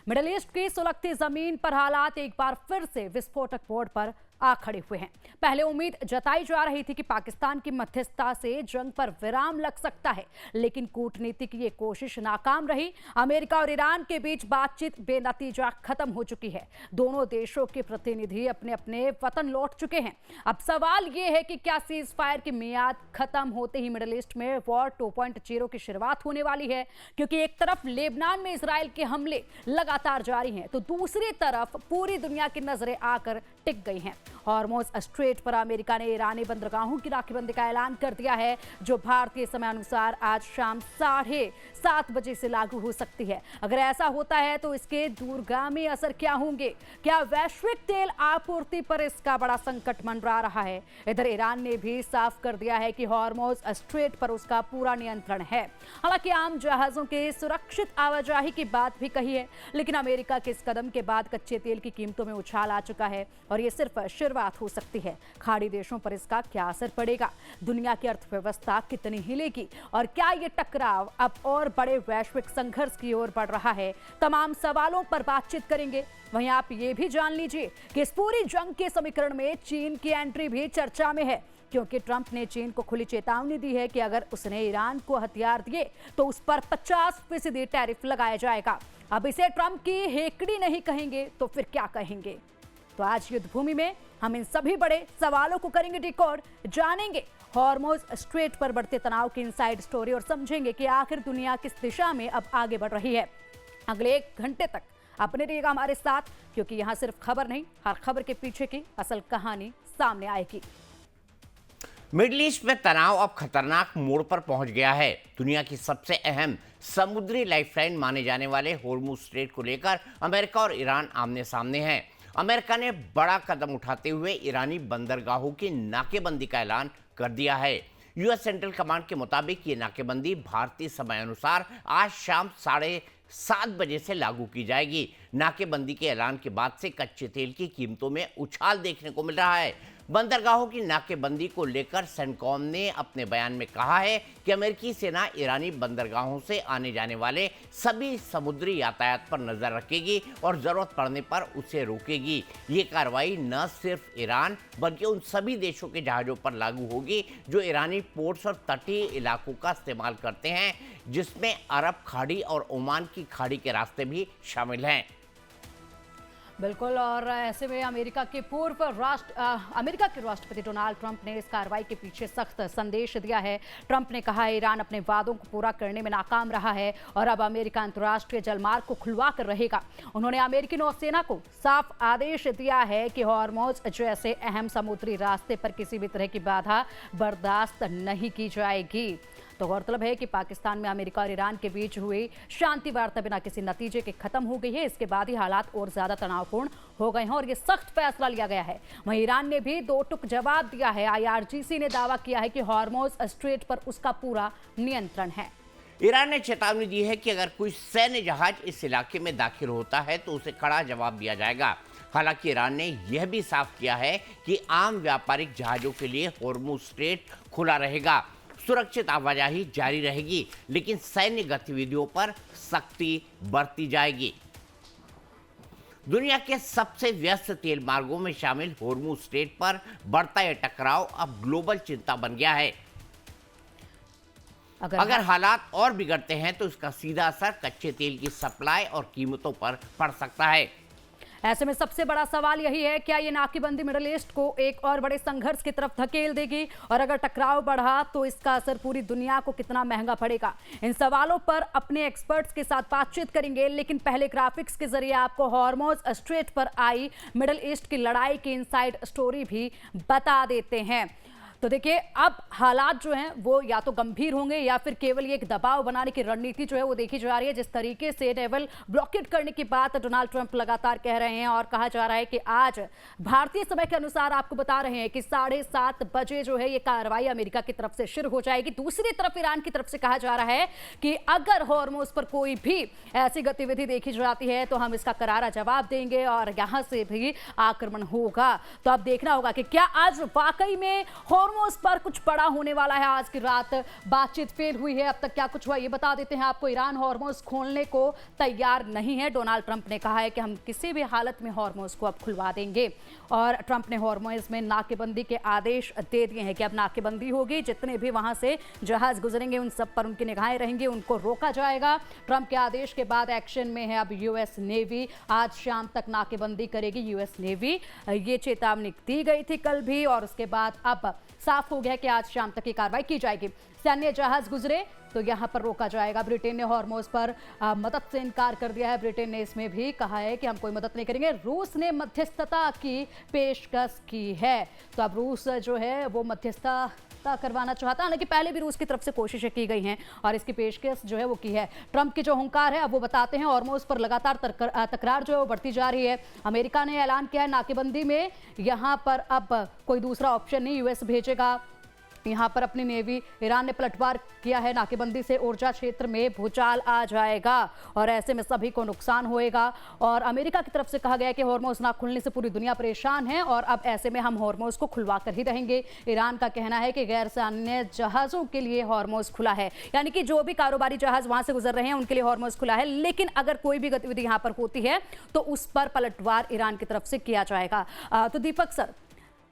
Middle east की सुलगती जमीन पर हालात एक बार फिर से विस्फोटक मोड़ पर आ खड़े हुए हैं। पहले उम्मीद जताई जा रही थी कि पाकिस्तान की मध्यस्थता से जंग पर विराम लग सकता है, लेकिन कूटनीति की ये कोशिश नाकाम रही। अमेरिका और ईरान के बीच बातचीत बेनतीजा खत्म हो चुकी है। दोनों देशों के प्रतिनिधि अपने अपने वतन लौट चुके हैं। अब सवाल ये है कि क्या सीज फायर की मियाद खत्म होते ही मिडिल ईस्ट में वॉर 2.0 की शुरुआत होने वाली है, क्योंकि एक तरफ लेबनान में इजराइल के हमले लगातार जारी हैं, तो दूसरी तरफ पूरी दुनिया की नजरें आकर टिक गई हैं। हॉर्मुज स्ट्रेट पर अमेरिका ने ईरानी बंदरगाहों की नाकेबंदी का ऐलान कर दिया है, जो भारतीय समय अनुसार आज शाम 7:30 बजे से लागू हो सकती है। अगर ऐसा होता है तो इसके दूरगामी असर क्या होंगे? क्या वैश्विक तेल आपूर्ति पर इसका बड़ा संकट मंडरा रहा है? इधर ईरान ने भी साफ कर दिया है कि हॉर्मुज स्ट्रेट पर उसका पूरा नियंत्रण है। हालांकि आम जहाजों के सुरक्षित आवाजाही की बात भी कही है, लेकिन अमेरिका के इस कदम के बाद कच्चे तेल की कीमतों में उछाल आ चुका है और ये सिर्फ शुरुआत हो सकती है। खाड़ी देशों पर इसका क्या असर पड़ेगा? दुनिया की अर्थव्यवस्था कितनी हिलेगी? और क्या ये टकराव अब और बड़े वैश्विक संघर्ष की ओर बढ़ रहा है? तमाम सवालों पर बातचीत करेंगे। वहीं आप ये भी जान लीजिए कि इस पूरी जंग के समीकरण में चीन की एंट्री भी चर्चा में है, क्योंकि ट्रंप ने चीन को खुली चेतावनी दी है कि अगर उसने ईरान को हथियार दिए तो उस पर 50% टैरिफ लगाया जाएगा। अब इसे ट्रंप की हेकड़ी नहीं कहेंगे तो फिर क्या कहेंगे? तो आज युद्ध भूमि में हम इन सभी बड़े सवालों को करेंगे डिकोड, जानेंगे हॉर्मुज स्ट्रेट पर बढ़ते तनाव की इनसाइड स्टोरी और समझेंगे कि आखिर दुनिया किस दिशा में अब आगे बढ़ रही है। अगले 1 घंटे तक अपने रहिएगा हमारे साथ, क्योंकि यहाँ सिर्फ खबर नहीं, हर खबर के पीछे की असल कहानी सामने आएगी। मिडिल ईस्ट में तनाव अब खतरनाक मोड़ पर पहुंच गया है। दुनिया की सबसे अहम समुद्री लाइफलाइन माने जाने वाले हॉर्मुज स्ट्रेट को लेकर अमेरिका और ईरान आमने सामने हैं। अमेरिका ने बड़ा कदम उठाते हुए ईरानी बंदरगाहों की नाकेबंदी का ऐलान कर दिया है। यूएस सेंट्रल कमांड के मुताबिक ये नाकेबंदी भारतीय समय अनुसार आज शाम 7:30 बजे से लागू की जाएगी। नाकेबंदी के ऐलान के बाद से कच्चे तेल की कीमतों में उछाल देखने को मिल रहा है। बंदरगाहों की नाकेबंदी को लेकर सेंटकॉम ने अपने बयान में कहा है कि अमेरिकी सेना ईरानी बंदरगाहों से आने जाने वाले सभी समुद्री यातायात पर नजर रखेगी और जरूरत पड़ने पर उसे रोकेगी। ये कार्रवाई न सिर्फ ईरान बल्कि उन सभी देशों के जहाज़ों पर लागू होगी जो ईरानी पोर्ट्स और तटीय इलाकों का इस्तेमाल करते हैं, जिसमें अरब खाड़ी और ओमान की खाड़ी के रास्ते भी शामिल हैं। बिल्कुल, और ऐसे में अमेरिका के राष्ट्रपति डोनाल्ड ट्रंप ने इस कार्रवाई के पीछे सख्त संदेश दिया है। ट्रंप ने कहा है ईरान अपने वादों को पूरा करने में नाकाम रहा है और अब अमेरिका अंतर्राष्ट्रीय जलमार्ग को खुलवा कर रहेगा। उन्होंने अमेरिकी नौसेना को साफ आदेश दिया है कि हॉर्मुज जैसे अहम समुद्री रास्ते पर किसी भी तरह की बाधा बर्दाश्त नहीं की जाएगी। तो गौरतलब है कि पाकिस्तान में अमेरिका और ईरान के बीच हुई शांति वार्ता बिना किसी नतीजे के खत्म हो गई है। इसके बाद ही हालात और ज्यादा तनावपूर्ण हो गए हैं और ये सख्त फैसला लिया गया है। वहीं ईरान ने भी दो टुक जवाब दिया है। IRGC ने दावा किया है कि हॉर्मुज स्ट्रेट पर उसका पूरा नियंत्रण है। ईरान ने चेतावनी दी है कि अगर कोई सैन्य जहाज इस इलाके में दाखिल होता है तो उसे कड़ा जवाब दिया जाएगा। हालांकि ईरान ने यह भी साफ किया है कि आम व्यापारिक जहाजों के लिए हॉर्मुज स्ट्रेट खुला रहेगा, सुरक्षित आवाजाही जारी रहेगी, लेकिन सैन्य गतिविधियों पर सख्ती बरती जाएगी। दुनिया के सबसे व्यस्त तेल मार्गों में शामिल हॉर्मुज स्ट्रेट पर बढ़ता यह टकराव अब ग्लोबल चिंता बन गया है। अगर हालात और बिगड़ते हैं तो इसका सीधा असर कच्चे तेल की सप्लाई और कीमतों पर पड़ सकता है। ऐसे में सबसे बड़ा सवाल यही है, क्या ये नाकेबंदी मिडिल ईस्ट को एक और बड़े संघर्ष की तरफ धकेल देगी? और अगर टकराव बढ़ा तो इसका असर पूरी दुनिया को कितना महंगा पड़ेगा? इन सवालों पर अपने एक्सपर्ट्स के साथ बातचीत करेंगे, लेकिन पहले ग्राफिक्स के जरिए आपको हॉर्मुज स्ट्रेट पर आई मिडिल ईस्ट की लड़ाई की इनसाइड स्टोरी भी बता देते हैं। तो देखिए, अब हालात जो हैं वो या तो गंभीर होंगे या फिर केवल ये एक दबाव बनाने की रणनीति जो है वो देखी जा रही है। जिस तरीके से नेवल ब्लॉकेट करने की बात डोनाल्ड ट्रंप लगातार कह रहे हैं और कहा जा रहा है कि आज भारतीय समय के अनुसार आपको बता रहे हैं कि 7:30 बजे जो है ये कार्रवाई अमेरिका की तरफ से शुरू हो जाएगी। दूसरी तरफ ईरान की तरफ से कहा जा रहा है कि अगर हॉर्मुज पर कोई भी ऐसी गतिविधि देखी जाती है तो हम इसका करारा जवाब देंगे और यहाँ से भी आक्रमण होगा। तो अब देखना होगा कि क्या आज वाकई में हॉर्मोज पर कुछ बड़ा होने वाला है। आज की रात बातचीत फेल हुई है। अब तक क्या कुछ हुआ ये बता देते हैं आपको। ईरान हॉर्मोज खोलने को तैयार नहीं है। डोनाल्ड ट्रंप ने कहा है कि हम किसी भी हालत में हॉर्मोज को अब खुलवा देंगे और ट्रंप ने हॉर्मोज में नाकेबंदी के आदेश दे दिए हैं कि अब नाकेबंदी होगी। जितने भी वहां से जहाज गुजरेंगे उन सब पर उनकी निगाहें रहेंगी, उनको रोका जाएगा। ट्रंप के आदेश के बाद एक्शन में है अब यूएस नेवी। आज शाम तक नाकेबंदी करेगी यूएस नेवी। ये चेतावनी दी गई थी कल भी और उसके बाद अब साफ हो गया कि आज शाम तक की कार्रवाई की जाएगी। सैन्य जहाज गुजरे तो यहां पर रोका जाएगा। ब्रिटेन ने हॉर्मोज पर मदद से इनकार कर दिया है। ब्रिटेन ने इसमें भी कहा है कि हम कोई मदद नहीं करेंगे। रूस ने मध्यस्थता की पेशकश की है, तो अब रूस जो है वो मध्यस्थता करवाना चाहता है। हालांकि पहले भी रूस की तरफ से कोशिशें की गई हैं और इसकी पेशकश जो है वो की है। ट्रंप की जो हुंकार है अब वो बताते हैं। हॉर्मोज पर लगातार तकरार जो है वो बढ़ती जा रही है। अमेरिका ने ऐलान किया है नाकेबंदी में यहां पर अब कोई दूसरा ऑप्शन नहीं, यूएस भेजेगा यहां पर अपनी नेवी। ईरान ने पलटवार किया है। नाकेबंदी से ऊर्जा क्षेत्र में भूचाल आ जाएगा और ऐसे में सभी को नुकसान होएगा। और अमेरिका की तरफ से कहा गया है कि हॉर्मोज ना खुलने से पूरी दुनिया परेशान है और अब ऐसे में हम हॉर्मोज को खुलवा कर ही रहेंगे। ईरान का कहना है कि गैर सैन्य जहाजों के लिए हॉर्मोज खुला है, यानी कि जो भी कारोबारी जहाज वहां से गुजर रहे हैं उनके लिए हॉर्मोज खुला है। लेकिन अगर कोई भी गतिविधि यहां पर होती है तो उस पर पलटवार ईरान की तरफ से किया जाएगा। तो दीपक सर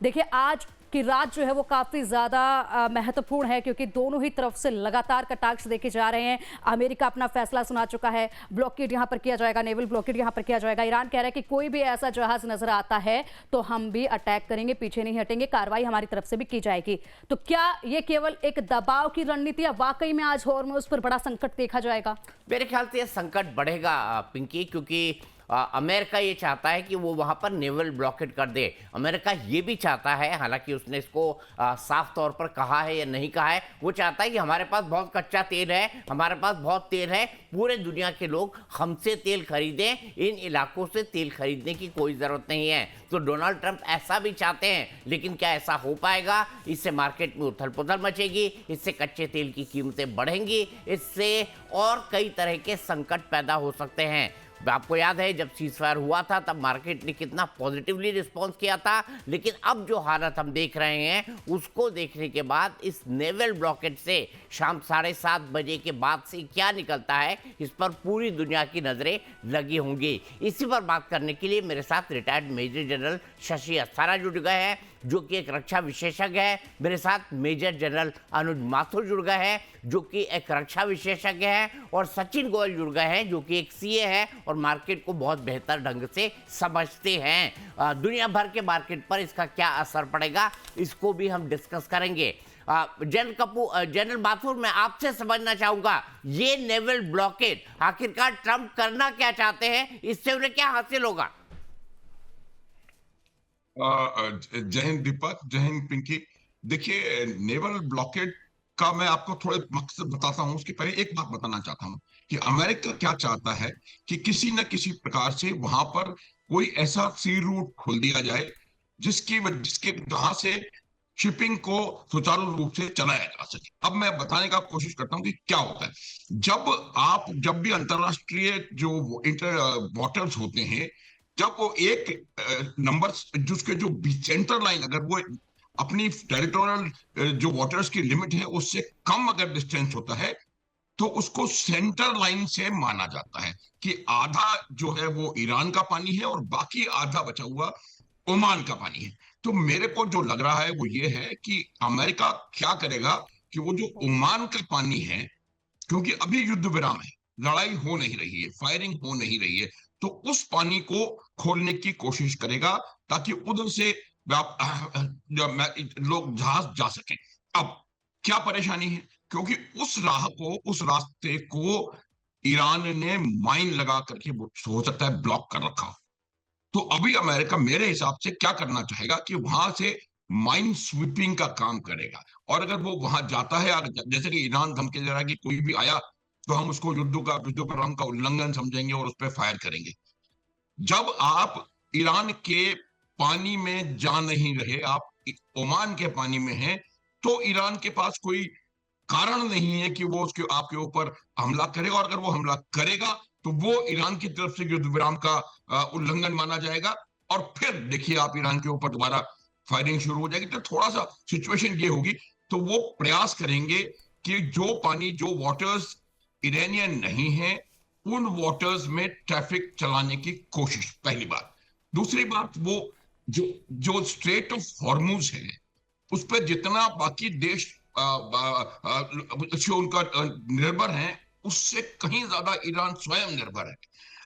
देखिए, आज की रात जो है वो काफ़ी ज़्यादा महत्वपूर्ण है क्योंकि दोनों ही तरफ से लगातार कटाक्ष देखे जा रहे हैं। अमेरिका अपना फैसला सुना चुका है, ब्लॉकेड यहाँ पर किया जाएगा, नेवल ब्लॉकेड यहाँ पर किया जाएगा। ईरान कह रहा है कि कोई भी ऐसा जहाज नजर आता है तो हम भी अटैक करेंगे, पीछे नहीं हटेंगे, कार्रवाई हमारी तरफ से भी की जाएगी। तो क्या ये केवल एक दबाव की रणनीति या वाकई में आज हॉर्मोज पर बड़ा संकट देखा जाएगा? मेरे ख्याल से यह संकट बढ़ेगा पिंकी, क्योंकि अमेरिका ये चाहता है कि वो वहाँ पर नेवल ब्लॉकेट कर दे। अमेरिका ये भी चाहता है, हालांकि उसने इसको साफ तौर पर कहा है या नहीं कहा है, वो चाहता है कि हमारे पास बहुत कच्चा तेल है, हमारे पास बहुत तेल है, पूरे दुनिया के लोग हमसे तेल खरीदें, इन इलाकों से तेल खरीदने की कोई ज़रूरत नहीं है। तो डोनाल्ड ट्रंप ऐसा भी चाहते हैं, लेकिन क्या ऐसा हो पाएगा? इससे मार्केट में उथल पुथल मचेगी, इससे कच्चे तेल की कीमतें बढ़ेंगी, इससे और कई तरह के संकट पैदा हो सकते हैं। आपको याद है जब सीजफायर हुआ था तब मार्केट ने कितना पॉजिटिवली रिस्पॉन्स किया था, लेकिन अब जो हालत हम देख रहे हैं उसको देखने के बाद इस नेवल ब्लॉकेट से शाम 7:30 बजे के बाद से क्या निकलता है, इस पर पूरी दुनिया की नज़रें लगी होंगी। इसी पर बात करने के लिए मेरे साथ retired major general Shashi Asthana जुड़ गए हैं, जो कि एक रक्षा विशेषज्ञ है। मेरे साथ मेजर जनरल अनुज माथुर जुड़ गए हैं, जो कि एक रक्षा विशेषज्ञ है, और सचिन गोयल जुड़ गए हैं, जो कि एक सीए है और मार्केट को बहुत बेहतर ढंग से समझते हैं। दुनिया भर के मार्केट पर इसका क्या असर पड़ेगा, इसको भी हम डिस्कस करेंगे। जनरल माथुर, मैं आपसे समझना चाहूंगा, ये नेवल ब्लॉकेड आखिरकार ट्रंप करना क्या चाहते हैं, इससे उन्हें क्या हासिल होगा? जय हिंद दीपक, जय हिंद पिंकी। देखिए, नेवल ब्लॉकेड का मैं आपको थोड़े मकसद बताता हूं। उसके पहले एक बात बताना चाहता हूं कि अमेरिका क्या चाहता है कि किसी न किसी प्रकार से वहां पर कोई ऐसा सी रूट खोल दिया जाए जिसके जहां से शिपिंग को सुचारू रूप से चलाया जा सके। अब मैं बताने का कोशिश करता हूं कि क्या होता है जब भी अंतरराष्ट्रीय जो इंटर वाटर्स होते हैं, जब वो एक नंबर जिसके जो सेंटर लाइन, अगर वो अपनी टेरिटोरियल जो वाटर्स की लिमिट है उससे कम अगर डिस्टेंस होता है, तो उसको सेंटर लाइन से माना जाता है कि आधा जो है वो ईरान का पानी है और बाकी आधा बचा हुआ ओमान का पानी है। तो मेरे को जो लग रहा है वो ये है कि अमेरिका क्या करेगा कि वो जो ओमान का पानी है, क्योंकि अभी युद्ध विराम है, लड़ाई हो नहीं रही है, फायरिंग हो नहीं रही है, तो उस पानी को खोलने की कोशिश करेगा ताकि उधर से लोग जहाज जा सकें। अब क्या परेशानी है, क्योंकि उस रास्ते को ईरान ने माइन लगा करके हो सकता है ब्लॉक कर रखा। तो अभी अमेरिका मेरे हिसाब से क्या करना चाहेगा कि वहां से माइन स्वीपिंग का काम करेगा, और अगर वो वहां जाता है, जैसे कि ईरान धमकी दे रहा है कि कोई भी आया तो हम उसको युद्धोपक्रम का उल्लंघन समझेंगे और उस पर फायर करेंगे। जब आप ईरान के पानी में जा नहीं रहे, आप ओमान के पानी में हैं, तो ईरान के पास कोई कारण नहीं है कि वो आपके ऊपर हमला करेगा, और अगर वो हमला करेगा तो वो ईरान की तरफ से युद्ध विराम का उल्लंघन माना जाएगा, और फिर देखिए आप ईरान के ऊपर दोबारा फायरिंग शुरू हो जाएगी, तो थोड़ा सा सिचुएशन ये होगी, तो वो प्रयास करेंगे कि जो पानी, जो वाटर्स इरानियन नहीं है, उन वाटर्स में ट्रैफिक चलाने की कोशिश, पहली बात। दूसरी बात, वो जो जो स्ट्रेट ऑफ हॉर्मूज है, उस पर जितना बाकी देश जो उनका निर्भर है, उससे कहीं ज्यादा ईरान स्वयं निर्भर है।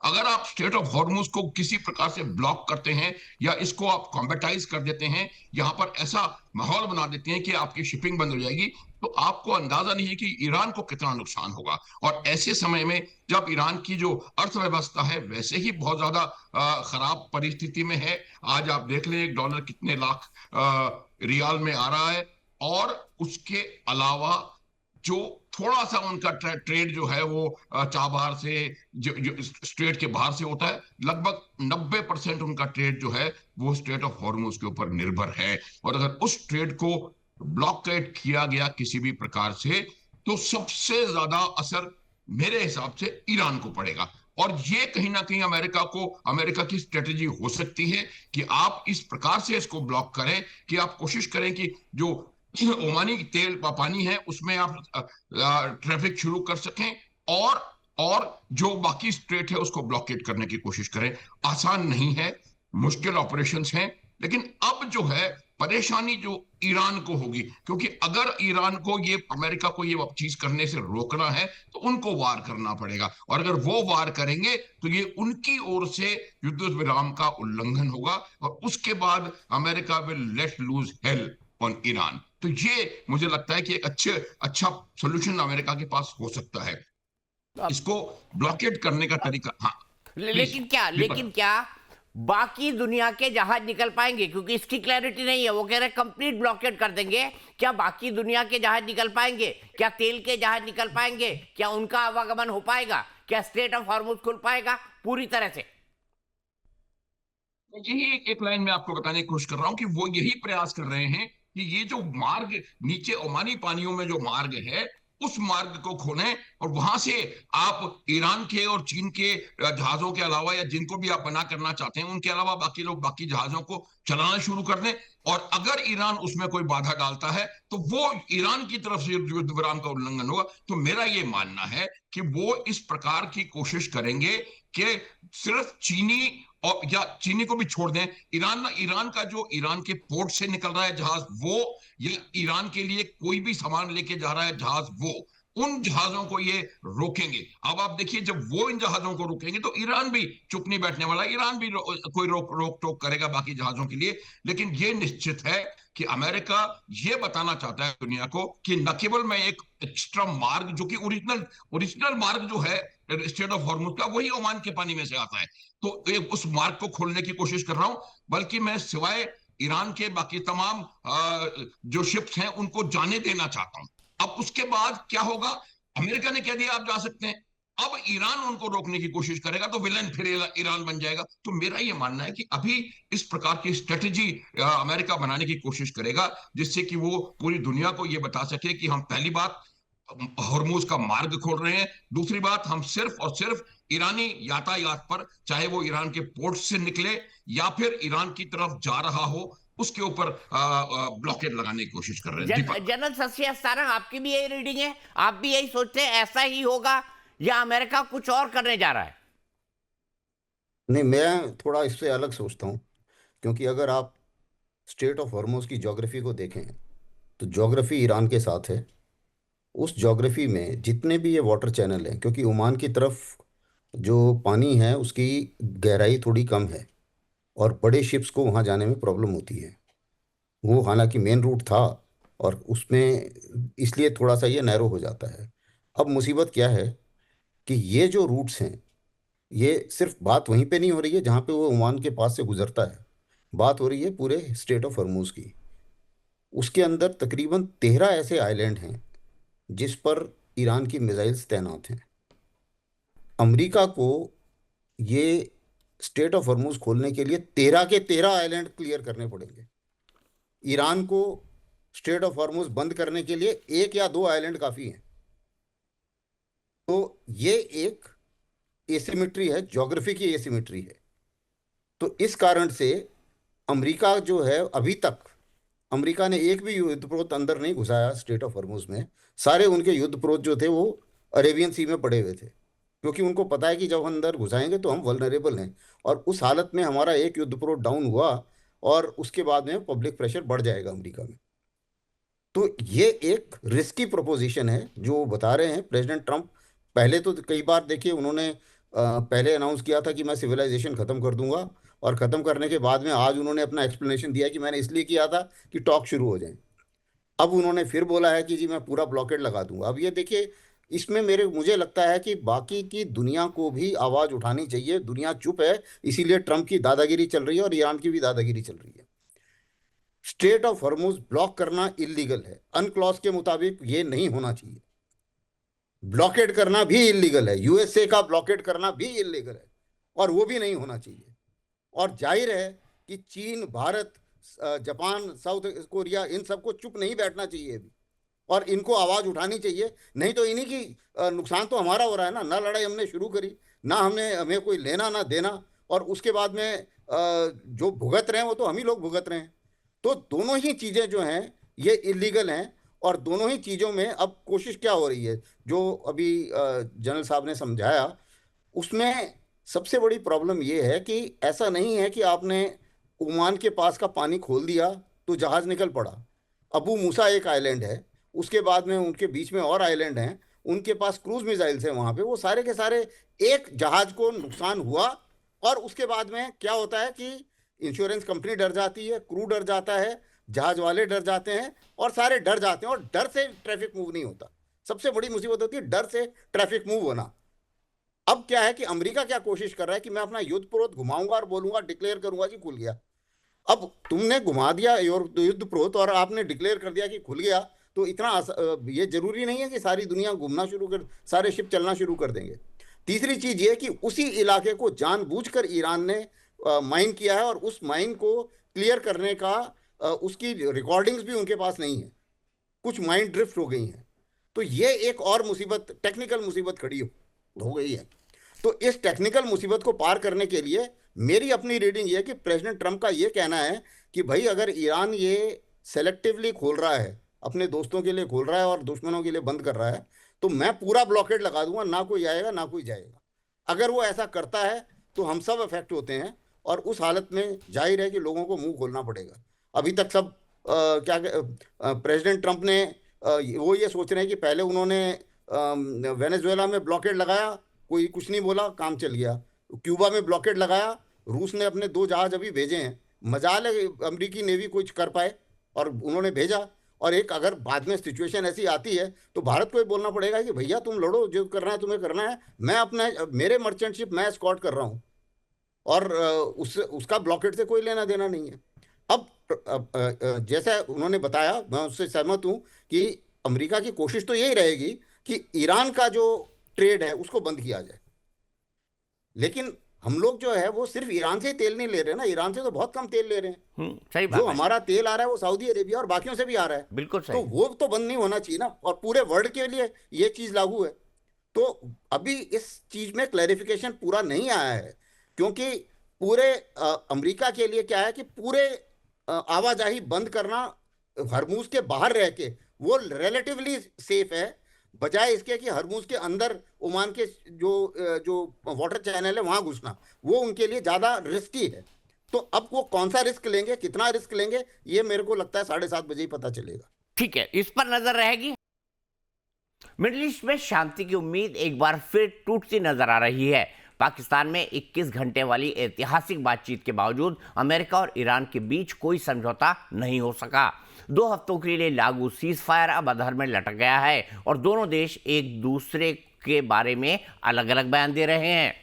अगर आप स्टेट ऑफ हॉर्मुज को किसी प्रकार से ब्लॉक करते हैं या इसको आप कॉम्बेटाइज कर देते हैं, यहां पर ऐसा माहौल बना देते हैं कि आपकी शिपिंग बंद हो जाएगी, तो आपको अंदाजा नहीं है कि ईरान को कितना नुकसान होगा। और ऐसे समय में जब ईरान की जो अर्थव्यवस्था है वैसे ही बहुत ज्यादा खराब परिस्थिति में है, आज आप देख लें $1 कितने लाख रियाल में आ रहा है, और उसके अलावा जो थोड़ा सा उनका ट्रेड जो है वो चाबहार से, जो स्ट्रेट के बाहर से होता है, लगभग 90% उनका ट्रेड जो है वो स्ट्रेट ऑफ हॉर्मुज के ऊपर निर्भर है। और अगर उस ट्रेड को ब्लॉकेट किया गया किसी भी प्रकार से, तो सबसे ज्यादा असर मेरे हिसाब से ईरान को पड़ेगा। और ये कहीं ना कहीं अमेरिका की स्ट्रेटेजी हो सकती है कि आप इस प्रकार से इसको ब्लॉक करें कि आप कोशिश करें कि जो ओमानी तेल पानी है उसमें आप ट्रैफिक शुरू कर सकें, और जो बाकी स्ट्रेट है उसको ब्लॉकेट करने की कोशिश करें। आसान नहीं है, मुश्किल ऑपरेशंस हैं, लेकिन अब जो है परेशानी जो ईरान को होगी, क्योंकि अगर ईरान को ये, अमेरिका को ये चीज करने से रोकना है तो उनको वार करना पड़ेगा, और अगर वो वार करेंगे तो ये उनकी ओर से युद्ध विराम का उल्लंघन होगा, और उसके बाद America will let loose hell on Iran. तो ये मुझे लगता है कि एक अच्छा सोल्यूशन अमेरिका के पास हो सकता है, अब इसको ब्लॉकेट करने का तरीका। हाँ प्लीज लेकिन क्या बाकी दुनिया के जहाज निकल पाएंगे? क्योंकि इसकी क्लैरिटी नहीं है। वो कह रहे कंप्लीट ब्लॉकेट कर देंगे। क्या बाकी दुनिया के जहाज निकल पाएंगे? क्या तेल के जहाज निकल पाएंगे? क्या उनका आवागमन हो पाएगा? क्या स्ट्रेट ऑफ हॉर्मुज खुल पाएगा पूरी तरह से? यही एक लाइन में आपको बताने की कोशिश कर रहा हूं कि वो यही प्रयास कर रहे हैं कि ये जो मार्ग नीचे ओमानी पानियों में जो मार्ग है, उस मार्ग को खोलें, और वहां से आप ईरान के और चीन के जहाजों के अलावा, या जिनको भी आप बना करना चाहते हैं उनके अलावा, बाकी लोग बाकी जहाजों को चलाना शुरू कर दें। और अगर ईरान उसमें कोई बाधा डालता है तो वो ईरान की तरफ से युद्ध विराम का उल्लंघन होगा। तो मेरा ये मानना है कि वो इस प्रकार की कोशिश करेंगे कि सिर्फ चीनी, और या चीनी को भी छोड़ दें, ईरान का जो ईरान के पोर्ट से निकल रहा है जहाज, वो, या ईरान के लिए कोई भी सामान लेके जा रहा है जहाज, वो, उन जहाजों को ये रोकेंगे। अब आप देखिए, जब वो इन जहाजों को रोकेंगे तो ईरान भी चुप नहीं बैठने वाला, ईरान भी कोई रोक टोक करेगा बाकी जहाजों के लिए। लेकिन ये निश्चित है कि अमेरिका ये बताना चाहता है दुनिया को कि न केवल मैं एक एक्स्ट्रा मार्ग, जो कि ओरिजिनल मार्ग जो है स्ट्रेट ऑफ हॉर्मुज का, वही ओमान के पानी में से आता है, तो उस मार्ग को खोलने की कोशिश कर रहा हूं, बल्कि मैं सिवाय ईरान के बाकी तमाम जो शिप्स हैं उनको जाने देना चाहता हूं। अब उसके बाद क्या होगा? अमेरिका ने कह दिया आप जा सकते हैं, अब ईरान उनको रोकने की कोशिश करेगा तो विलन फिर ईरान बन जाएगा। तो मेरा यह मानना है कि अभी इस प्रकार की स्ट्रेटेजी अमेरिका बनाने की कोशिश करेगा, जिससे कि वो पूरी दुनिया को यह बता सके कि हम, पहली बात, हॉर्मूज का मार्ग खोल रहे हैं, दूसरी बात, हम सिर्फ और सिर्फ ईरानी यातायात पर, चाहे वो ईरान के पोर्ट से निकले या फिर ईरान की तरफ जा रहा हो, उसके ऊपर ब्लॉकेड लगाने की कोशिश कर रहे हैं। दीपक, जनरल सस्या सारंग, आपकी भी यही रीडिंग है? आप भी यही सोचते हैं ऐसा ही होगा, या अमेरिका कुछ और करने जा रहा है? नहीं, मैं थोड़ा इससे अलग सोचता हूँ। क्योंकि अगर आप स्टेट ऑफ हॉर्मोज की ज्योग्राफी को देखें तो ज्योग्राफी ईरान के साथ है। उस ज्योग्राफी में जितने भी ये वाटर चैनल हैं, क्योंकि ओमान की तरफ जो पानी है उसकी गहराई थोड़ी कम है और बड़े शिप्स को वहाँ जाने में प्रॉब्लम होती है। वो हालांकि मेन रूट था और उसमें इसलिए थोड़ा सा ये नैरो हो जाता है। अब मुसीबत क्या है कि ये जो रूट्स हैं, ये सिर्फ बात वहीं पे नहीं हो रही है जहाँ पे वो ओमान के पास से गुजरता है, बात हो रही है पूरे स्टेट ऑफ हॉर्मूज की। उसके अंदर तकरीबन 13 ऐसे आइलैंड हैं जिस पर ईरान की मिसाइल्स तैनात हैं। अमेरिका को ये स्टेट ऑफ हॉर्मूज खोलने के लिए 13 के 13 आइलैंड क्लियर करने पड़ेंगे। ईरान को स्टेट ऑफ हॉर्मूज बंद करने के लिए 1 या 2 आइलैंड काफ़ी हैं। तो ये एक एसिमेट्री है, ज्योग्राफी की एसिमेट्री है। तो इस कारण से अमेरिका जो है अभी तक अमेरिका ने एक भी युद्धपोत अंदर नहीं घुसाया स्ट्रेट ऑफ हॉर्मुज में। सारे उनके युद्धपोत जो थे वो अरेबियन सी में पड़े हुए थे, क्योंकि उनको पता है कि जब हम अंदर घुसाएंगे तो हम वल्नरेबल हैं। और उस हालत में हमारा एक युद्धपोत डाउन हुआ और उसके बाद में पब्लिक प्रेशर बढ़ जाएगा अमेरिका में। तो ये एक रिस्की प्रोपोजिशन है जो बता रहे हैं प्रेसिडेंट ट्रंप। पहले तो कई बार देखिए उन्होंने पहले अनाउंस किया था कि मैं सिविलाइजेशन खत्म कर दूंगा, और खत्म करने के बाद में आज उन्होंने अपना एक्सप्लेनेशन दिया कि मैंने इसलिए किया था कि टॉक शुरू हो जाए। अब उन्होंने फिर बोला है कि जी मैं पूरा ब्लॉकेड लगा दूंगा। अब ये देखिए, इसमें मुझे लगता है कि बाकी की दुनिया को भी आवाज उठानी चाहिए। दुनिया चुप है, इसीलिए ट्रंप की दादागिरी चल रही है और ईरान की भी दादागिरी चल रही है। स्ट्रेट ऑफ हॉर्मुज ब्लॉक करना इलीगल है, अनक्लॉज के मुताबिक ये नहीं होना चाहिए। ब्लॉकेड करना भी इलीगल है, यूएसए का ब्लॉकेड करना भी इलीगल है, और वो भी नहीं होना चाहिए। और जाहिर है कि चीन, भारत, जापान, साउथ कोरिया, इन सबको चुप नहीं बैठना चाहिए अभी, और इनको आवाज उठानी चाहिए। नहीं तो इन्हीं की नुकसान तो हमारा हो रहा है ना लड़ाई हमने शुरू करी, ना हमें कोई लेना ना देना, और उसके बाद में जो भुगत रहे हैं वो तो हम ही लोग भुगत रहे हैं। तो दोनों ही चीजें जो हैं ये इलीगल हैं, और दोनों ही चीजों में अब कोशिश क्या हो रही है, जो अभी जनरल साहब ने समझाया, उसमें सबसे बड़ी प्रॉब्लम ये है कि ऐसा नहीं है कि आपने ओमान के पास का पानी खोल दिया तो जहाज निकल पड़ा। अबू मूसा एक आइलैंड है, उसके बाद में उनके बीच में और आइलैंड हैं, उनके पास क्रूज मिसाइल्स हैं वहां पे, वो सारे के सारे एक जहाज को नुकसान हुआ, और उसके बाद में क्या होता है कि इंश्योरेंस कंपनी डर जाती है, क्रू डर जाता है, जहाज वाले डर जाते हैं, और सारे डर जाते हैं, और डर से ट्रैफिक मूव नहीं होता। सबसे बड़ी मुसीबत होती है डर से ट्रैफिक मूव होना। अब क्या है कि अमेरिका क्या कोशिश कर रहा है कि मैं अपना युद्धपोत घुमाऊंगा और बोलूंगा, डिक्लेयर करूंगा कि खुल गया। अब तुमने घुमा दिया युद्धपोत और आपने डिक्लेयर कर दिया कि खुल गया, तो इतना ये जरूरी नहीं है कि सारी दुनिया घूमना शुरू कर, सारे शिप चलना शुरू कर देंगे। तीसरी चीज ये कि उसी इलाके को जानबूझकर ईरान ने माइन किया है, और उस माइन को क्लियर करने का उसकी रिकॉर्डिंग्स भी उनके पास नहीं है, कुछ माइन ड्रिफ्ट हो गई हैं। तो ये एक और मुसीबत, टेक्निकल मुसीबत खड़ी हो गई है। तो इस टेक्निकल मुसीबत को पार करने के लिए मेरी अपनी रीडिंग ये है कि प्रेसिडेंट ट्रंप का ये कहना है कि भाई अगर ईरान ये सेलेक्टिवली खोल रहा है, अपने दोस्तों के लिए खोल रहा है और दुश्मनों के लिए बंद कर रहा है, तो मैं पूरा ब्लॉकेड लगा दूंगा, ना कोई आएगा ना कोई जाएगा। अगर वो ऐसा करता है तो हम सब इफेक्ट होते हैं, और उस हालत में जाहिर है कि लोगों को मुंह खोलना पड़ेगा। अभी तक सब प्रेसिडेंट ट्रंप ने वो ये सोच रहे हैं कि पहले उन्होंने वेनेजुएला में ब्लॉकेड लगाया, कोई कुछ नहीं बोला, काम चल गया। क्यूबा में ब्लॉकेड लगाया, रूस ने अपने 2 जहाज अभी भेजे हैं, मजाल है अमेरिकी नेवी कुछ कर पाए, और उन्होंने भेजा। और एक अगर बाद में सिचुएशन ऐसी आती है तो भारत को ही बोलना पड़ेगा कि भैया तुम लड़ो, जो करना है तुम्हें करना है, मैं अपना मेरे मर्चेंट शिप मैं एस्कॉर्ट कर रहा हूँ, और उसका ब्लॉकेड से कोई लेना देना नहीं है। अब जैसा उन्होंने बताया, मैं उससे सहमत हूँ कि अमेरिका की कोशिश तो यही रहेगी कि ईरान का जो ट्रेड है उसको बंद किया जाए। लेकिन हम लोग जो है वो सिर्फ ईरान से ही तेल नहीं ले रहे ना, ईरान से तो बहुत कम तेल ले रहे हैं। सही बात जो है। हमारा तेल आ रहा है वो सऊदी अरेबिया और बाकियों से भी आ रहा है, बिल्कुल तो सही। वो तो बंद नहीं होना चाहिए ना, और पूरे वर्ल्ड के लिए ये चीज लागू है। तो अभी इस चीज में क्लैरिफिकेशन पूरा नहीं आया है, क्योंकि पूरे अमेरिका के लिए क्या है कि पूरे आवाजाही बंद करना हरमुज के बाहर रह के वो रिलेटिवली सेफ है, बजाय इसके कि हरमुज के अंदर ओमान के जो वाटर चैनल है वहां घुसना, वो उनके लिए ज्यादा रिस्की है। तो अब वो कौन सा रिस्क लेंगे, कितना रिस्क लेंगे, ये मेरे को लगता है 7:30 बजे ही पता चलेगा। ठीक है, इस पर नजर रहेगी। मिडिल ईस्ट में शांति की उम्मीद एक बार फिर टूटती नजर आ रही है। पाकिस्तान में 21 घंटे वाली ऐतिहासिक बातचीत के बावजूद अमेरिका और ईरान के बीच कोई समझौता नहीं हो सका। 2 हफ्तों के लिए लागू सीज फायर अब अधर में लटक गया है, और दोनों देश एक दूसरे के बारे में अलग अलग बयान दे रहे हैं।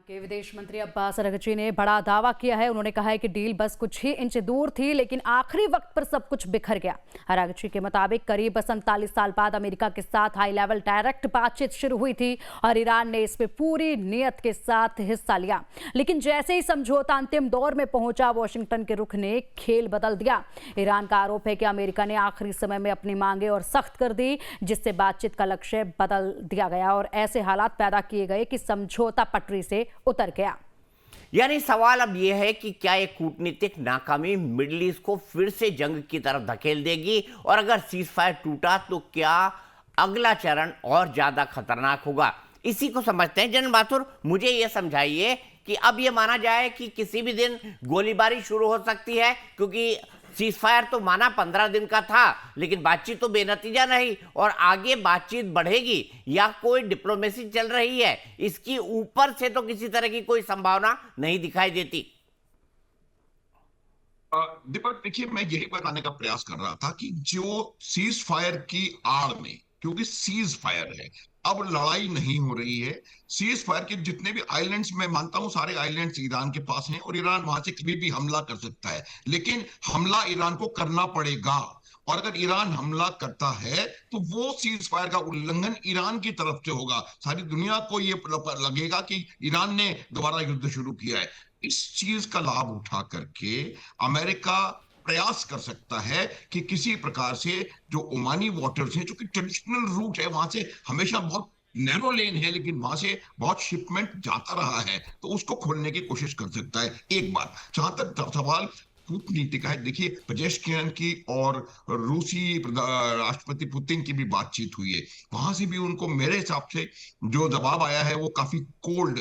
के विदेश मंत्री अब्बास अरागची ने बड़ा दावा किया है। उन्होंने कहा है कि डील बस कुछ ही इंच दूर थी, लेकिन आखिरी वक्त पर सब कुछ बिखर गया। अरागची के मुताबिक करीब 47 साल बाद अमेरिका के साथ हाई लेवल डायरेक्ट बातचीत शुरू हुई थी, और ईरान ने इसमें पूरी नियत के साथ हिस्सा लिया। लेकिन जैसे ही समझौता अंतिम दौर में पहुंचा, वॉशिंगटन के रुख ने खेल बदल दिया। ईरान का आरोप है कि अमेरिका ने आखिरी समय में अपनी मांगे और सख्त कर दी, जिससे बातचीत का लक्ष्य बदल दिया गया, और ऐसे हालात पैदा किए गए कि समझौता पटरी से उतर गया। यानी सवाल अब यह है कि क्या ये कूटनीतिक नाकामी मिडिल ईस्ट को फिर से जंग की तरफ धकेल देगी, और अगर सीज फायर टूटा तो क्या अगला चरण और ज्यादा खतरनाक होगा? इसी को समझते हैं। जनरल माथुर, मुझे यह समझाइए कि अब यह माना जाए कि किसी भी दिन गोलीबारी शुरू हो सकती है, क्योंकि सीज फायर तो माना 15 दिन का था, लेकिन बातचीत तो बेनतीजा रही, और आगे बातचीत बढ़ेगी या कोई डिप्लोमेसी चल रही है, इसकी ऊपर से तो किसी तरह की कोई संभावना नहीं दिखाई देती। दीपक, देखिए, मैं यही बताने का प्रयास कर रहा था कि जो सीज फायर की आड़ में, क्योंकि सीज फायर है, अब लड़ाई नहीं हो रही है। सीज फायर के जितने भी आइलैंड्स, मैं मानता हूं सारे आइलैंड्स ईरान के पास हैं और ईरान वहां से कभी भी हमला कर सकता है, लेकिन हमला ईरान को करना पड़ेगा। और अगर ईरान हमला करता है तो वो सीज फायर का उल्लंघन ईरान की तरफ से होगा। सारी दुनिया को ये लगेगा कि ईरान ने दोबारा युद्ध शुरू किया है। इस चीज का लाभ उठा करके अमेरिका प्रयास कर सकता है कि किसी प्रकार से जो ओमानी वाटर्स हैं, जो कि ट्रेडिशनल रूट है, वहां से हमेशा बहुत नैरो लेन है, लेकिन वहां से बहुत शिपमेंट जाता रहा है, तो उसको खोलने की कोशिश कर सकता है। एक बात, जहां तक सवाल कूटनीति का है, देखिए, पेजेश्कियान की और रूसी राष्ट्रपति पुतिन की भी बातचीत हुई है। वहां से भी उनको मेरे हिसाब से जो जवाब आया है वो काफी कोल्ड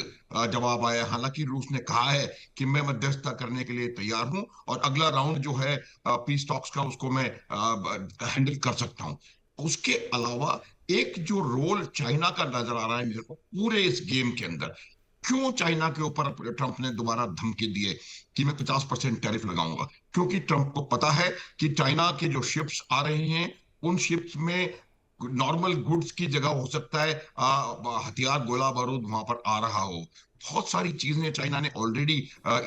जवाब आया है। हालांकि रूस ने कहा है कि मैं मध्यस्थता करने के लिए तैयार हूं और अगला राउंड जो है पीस टॉक्स का, उसको मैं हैंडल कर सकता हूं। उसके अलावा एक जो रोल चाइना का नजर आ रहा है मेरे को पूरे इस गेम के अंदर, क्यों चाइना के ऊपर ट्रंप ने दोबारा धमकी दी है कि मैं 50% टैरिफ लगाऊंगा? क्योंकि ट्रंप को पता है कि चाइना के जो शिप्स आ रहे हैं, उन शिप्स में नॉर्मल गुड्स की जगह हो सकता है हथियार, गोला बारूद वहां पर आ रहा हो। बहुत सारी चीजें चाइना ने ऑलरेडी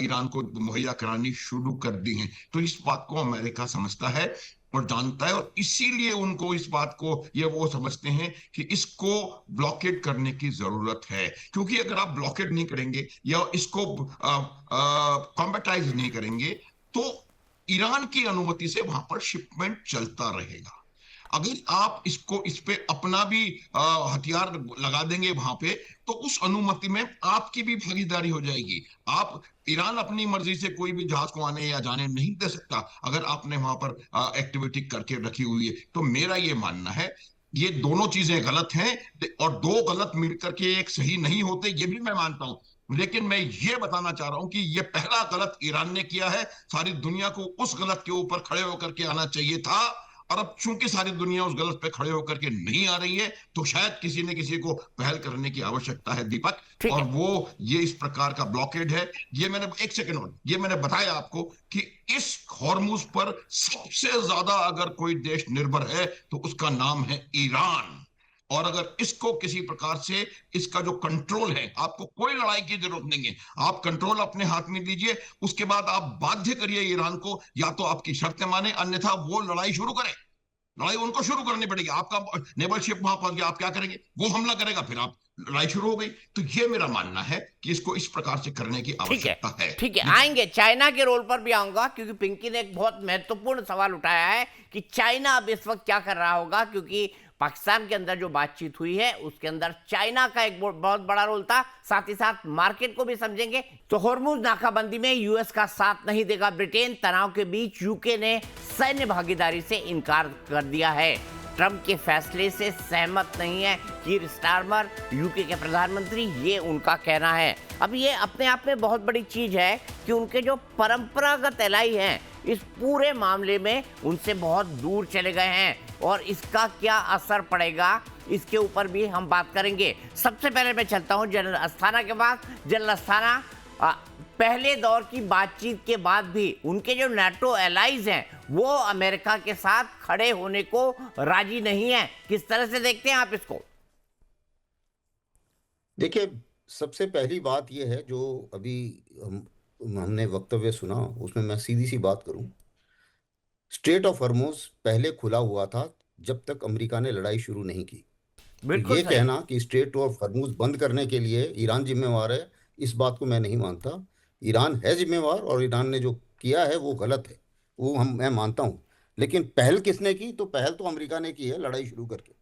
ईरान को मुहैया करानी शुरू कर दी हैं। तो इस बात को अमेरिका समझता है और जानता है, और इसीलिए उनको इस बात को, ये वो समझते हैं कि इसको ब्लॉकेट करने की जरूरत है। क्योंकि अगर आप ब्लॉकेट नहीं करेंगे या इसको कॉम्बेटाइज नहीं करेंगे, तो ईरान की अनुमति से वहां पर शिपमेंट चलता रहेगा। अगर आप इसको, इस पे अपना भी हथियार लगा देंगे वहां पे, तो उस अनुमति में आपकी भी भागीदारी हो जाएगी। आप, ईरान अपनी मर्जी से कोई भी जहाज को आने या जाने नहीं दे सकता अगर आपने वहां पर एक्टिविटी करके रखी हुई है। तो मेरा ये मानना है, ये दोनों चीजें गलत हैं, और दो गलत मिलकर के एक सही नहीं होते, ये भी मैं मानता हूं। लेकिन मैं ये बताना चाह रहा हूं कि ये पहला गलत ईरान ने किया है। सारी दुनिया को उस गलत के ऊपर खड़े होकर के आना चाहिए था, और अब चूंकि सारी दुनिया उस गलत पे खड़े होकर के नहीं आ रही है, तो शायद किसी ने किसी को पहल करने की आवश्यकता है, दीपक। ठीक और है। वो ये इस प्रकार का ब्लॉकेड है। ये मैंने, एक सेकंड और, ये मैंने बताया आपको कि इस हॉर्मुज पर सबसे ज्यादा अगर कोई देश निर्भर है तो उसका नाम है ईरान। और अगर इसको किसी प्रकार से, इसका जो कंट्रोल है, आपको कोई लड़ाई की जरूरत नहीं है, आप कंट्रोल अपने हाथ में लीजिए, उसके बाद आप बाध्य करिए ईरान को, या तो आपकी शर्तें माने, अन्यथा वो लड़ाई शुरू करे। लड़ाई उनको शुरू करनी पड़ेगी। आपका नेवल शिप वहां पहुंच गया, आप क्या करेंगे? वो हमला करेगा, फिर आप, लड़ाई शुरू हो गई। तो ये मेरा मानना है कि इसको इस प्रकार से करने की ठीक है, आवश्यकता है। ठीक है, आएंगे, चाइना के रोल पर भी आऊंगा, क्योंकि पिंकी ने एक बहुत महत्वपूर्ण सवाल उठाया है कि चाइना अब इस वक्त क्या कर रहा होगा, क्योंकि पाकिस्तान के अंदर जो बातचीत हुई है उसके अंदर चाइना का एक बहुत बड़ा रोल था। साथ ही साथ मार्केट को भी समझेंगे। तो हॉर्मुज नाकाबंदी में यूएस का साथ नहीं देगा ब्रिटेन, तनाव के बीच यूके ने सैन्य भागीदारी से इनकार कर दिया है। ट्रंप के फैसले से सहमत नहीं है कीर स्टारमर, यूके के प्रधानमंत्री, ये उनका कहना है। अब ये अपने आप में बहुत बड़ी चीज है कि उनके जो परंपरागत एलाई हैं इस पूरे मामले में उनसे बहुत दूर चले गए हैं, और इसका क्या असर पड़ेगा इसके ऊपर भी हम बात करेंगे। सबसे पहले मैं चलता हूं जनरल अस्थाना के पास। जनरल अस्थाना, पहले दौर की बातचीत के बाद भी उनके जो नाटो एलाइज हैं वो अमेरिका के साथ खड़े होने को राजी नहीं है। किस तरह से देखते हैं आप इसको? देखिए, सबसे पहली बात यह है, जो अभी हमने वक्तव्य सुना, उसमें मैं सीधी सी बात करूं। स्ट्रेट ऑफ हॉर्मुज पहले खुला हुआ था जब तक अमेरिका ने लड़ाई शुरू नहीं की। तो बिल्कुल ये सही। कहना कि स्ट्रेट ऑफ हॉर्मुज बंद करने के लिए ईरान जिम्मेवार है, इस बात को मैं नहीं मानता। ईरान है जिम्मेवार, और ईरान ने जो किया है वो गलत है, वो मैं मानता हूँ। लेकिन पहल किसने की? तो पहल तो अमेरिका ने की है, लड़ाई शुरू करके।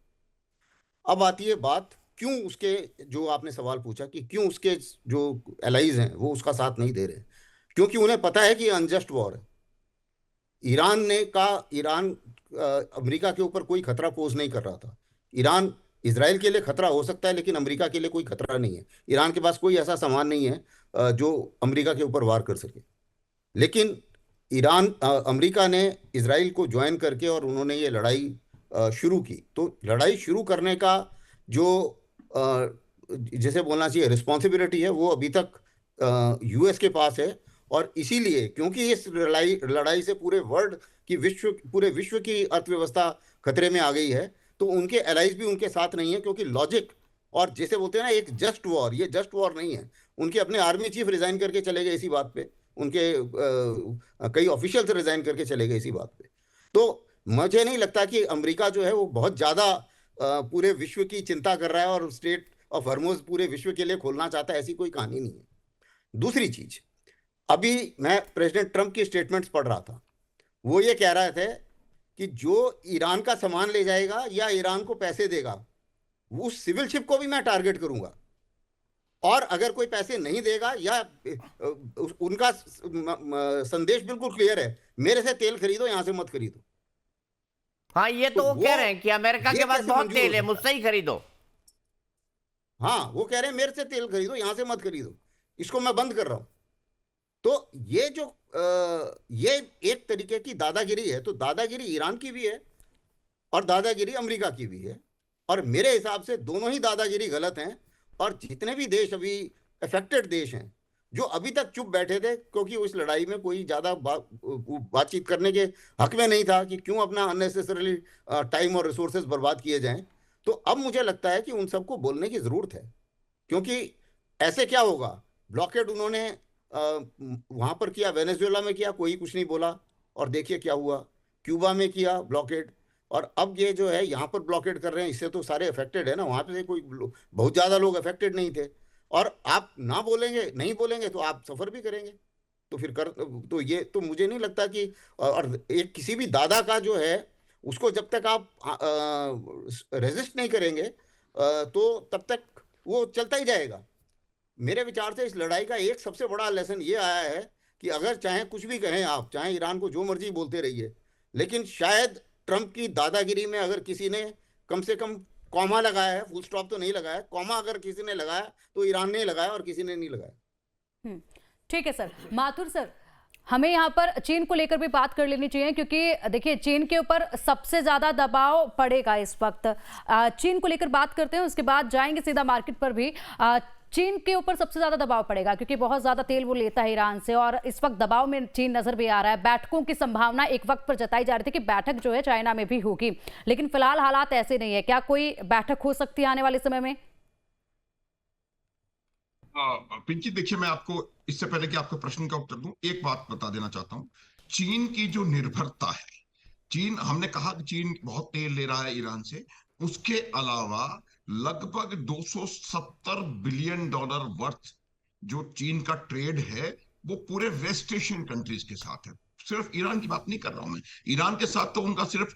अब आती है बात क्यों उसके, जो आपने सवाल पूछा कि क्यों उसके जो एलाइज हैं वो उसका साथ नहीं दे रहे, क्योंकि उन्हें पता है कि ये अनजस्ट वॉर है। ईरान अमेरिका के ऊपर कोई खतरा पोज नहीं कर रहा था। ईरान इसराइल के लिए खतरा हो सकता है, लेकिन अमेरिका के लिए कोई खतरा नहीं है। ईरान के पास कोई ऐसा सामान नहीं है जो अमेरिका के ऊपर वार कर सके। लेकिन अमेरिका ने इसराइल को ज्वाइन करके और उन्होंने ये लड़ाई शुरू की। तो लड़ाई शुरू करने का जो अ, जैसे बोलना चाहिए रिस्पॉन्सिबिलिटी है, वो अभी तक यूएस के पास है। और इसीलिए, क्योंकि इस लड़ाई लड़ाई से पूरे विश्व की अर्थव्यवस्था खतरे में आ गई है, तो उनके एलाइज भी उनके साथ नहीं है। क्योंकि लॉजिक, और जैसे बोलते हैं ना एक जस्ट वॉर, ये जस्ट वॉर नहीं है। उनके अपने आर्मी चीफ रिजाइन करके चले गए इसी बात पे, उनके कई ऑफिशियल्स रिजाइन करके चले गए इसी बात पे। तो मुझे नहीं लगता कि अमेरिका जो है वो बहुत ज़्यादा पूरे विश्व की चिंता कर रहा है और स्ट्रेट ऑफ हॉर्मुज़ पूरे विश्व के लिए खोलना चाहता है, ऐसी कोई कहानी नहीं है। दूसरी चीज, अभी मैं प्रेसिडेंट ट्रंप की स्टेटमेंट्स पढ़ रहा था। वो ये कह रहे थे कि जो ईरान का सामान ले जाएगा या ईरान को पैसे देगा, वो सिविल शिप को भी मैं टारगेट करूंगा। और अगर कोई पैसे नहीं देगा या उनका संदेश बिल्कुल क्लियर है, मेरे से तेल खरीदो, यहां से मत खरीदो। हाँ, ये तो तो वो कह रहे हैं कि अमेरिका ये के पास कैसे बहुत मंजूर हो तेल है, सकता है? मुझसे ही खरीदो। हाँ, वो कह रहे हैं मेरे से तेल खरीदो, यहां से मत खरीदो, इसको मैं बंद कर रहा हूं। तो ये एक तरीके की दादागिरी है। तो दादागिरी ईरान की भी है और दादागिरी अमेरिका की भी है। और मेरे हिसाब से दोनों ही दादागिरी गलत हैं। और जितने भी देश अभी अफेक्टेड देश हैं, जो अभी तक चुप बैठे थे क्योंकि उस लड़ाई में कोई ज़्यादा बातचीत करने के हक में नहीं था कि क्यों अपना अननेसेसरली टाइम और रिसोर्सेज बर्बाद किए जाएं, तो अब मुझे लगता है कि उन सबको बोलने की ज़रूरत है। क्योंकि ऐसे क्या होगा, ब्लॉकेड उन्होंने वहां पर किया, वेनेजुएला में किया, कोई कुछ नहीं बोला, और देखिए क्या हुआ। क्यूबा में किया ब्लॉकेड, और अब ये जो है यहाँ पर ब्लॉकेड कर रहे हैं। इससे तो सारे अफेक्टेड है ना, वहां पे कोई बहुत ज़्यादा लोग अफेक्टेड नहीं थे। और आप ना बोलेंगे, नहीं बोलेंगे, तो आप सफ़र भी करेंगे। तो फिर कर तो ये तो मुझे नहीं लगता कि, और एक किसी भी दादा का जो है उसको जब तक आप रेजिस्ट नहीं करेंगे तो तब तक वो चलता ही जाएगा। मेरे विचार से इस लड़ाई का एक सबसे बड़ा लेसन ये आया है कि अगर चाहे कुछ भी कहें आप, चाहे ईरान को जो मर्जी बोलते रहिए, लेकिन शायद ट्रंप की दादागिरी में अगर किसी ने कम से कम कॉमा लगाया है, फुल स्टॉप तो नहीं लगाया, कॉमा अगर किसी ने लगाया तो ईरान ने लगाया और किसी ने नहीं लगाया। ठीक है सर। माथुर सर, हमें यहाँ पर चीन को लेकर भी बात कर लेनी चाहिए, क्योंकि देखिए चीन के ऊपर सबसे ज्यादा दबाव पड़ेगा इस वक्त। चीन को लेकर बात करते हैं, उसके बाद जाएंगे सीधा मार्केट पर भी। चीन के ऊपर सबसे ज्यादा दबाव पड़ेगा क्योंकि बहुत ज्यादा तेल वो लेता है ईरान से, और इस वक्त दबाव में चीन नजर भी आ रहा है। बैठकों की संभावना एक वक्त पर जताई जा रही थी कि बैठक जो है चाइना में भी होगी, लेकिन फिलहाल हालात ऐसे नहीं है। क्या कोई बैठक हो सकती है आने वाले समय में? पिंकी, देखिए, मैं आपको इससे पहले कि आपके प्रश्न का उत्तर दूं, एक बात बता देना चाहता हूं। चीन की जो निर्भरता है, चीन, हमने कहा कि चीन बहुत तेल ले रहा है ईरान से, उसके अलावा लगभग 270 बिलियन डॉलर वर्थ जो चीन का ट्रेड है, वो पूरे वेस्ट एशियन कंट्रीज के साथ है। सिर्फ ईरान की बात नहीं कर रहा हूं मैं। ईरान के साथ तो उनका सिर्फ